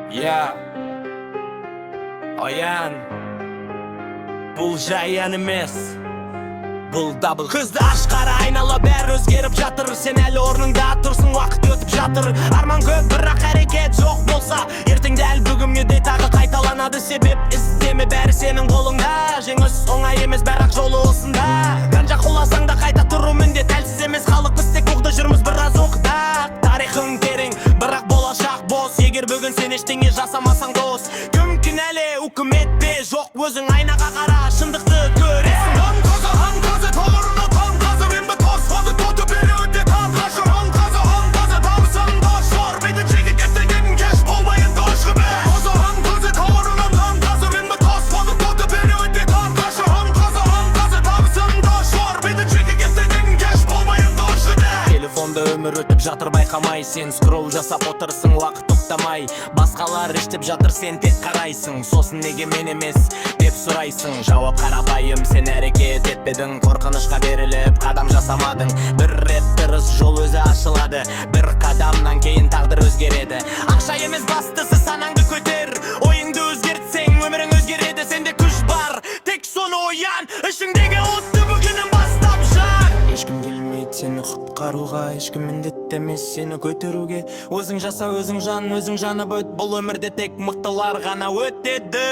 Ya Oyan Бұл жаян емес Бұл дабыл Қызды ашқара айнала бәрі өзгеріп жатыр Сен әлі орныңда тұрсың, уақыт өтіп жатыр Арман көп, бірақ әрекет жоқ болса ертең дәл бүгінгідей тағы қайталанады Себеп іздеме, бәрі сенің қолыңда Жеңіс оңай емес, бірақ жолы осында Қанша құласаң да қайта тұру міндет Әлсіз емес халық, біз тек оқта жүрміз біраз оқта Тарихың терең, бірақ болашақ бос Егер бүгін сен ештеңе жасамасаң дос Кім кінәлі, үкімет пе жоқ Өзің айнаға қара, шындықты көресің Өмір өтіп жатыр байқамай Сен скролл жасап отырсың уақыт тоқтамай Басқалар іштеп жатыр сен тек қарайсың Сосын неге мен емес деп сұрайсың Жауап қарапайым сен әрекет етпедің Қорқынышқа беріліп қадам жасамадың Бір рет дұрыс жол өзі ашылады Бір қадамнан кейін тағдыр өзгереді Ақша емес бастысы санаңды көтер Ойыңды өзгертсең өмірің өзгереді Сенде күш бар тек соны оян Ішіңдегі отты бүгіннен бастап жан Ешкім келмейді сені құтқаруға Ешкім міндетті емес сені көтеруге Өзің жаса өзің жанып өт Бұл өмірде тек мықтылар ғана өтеді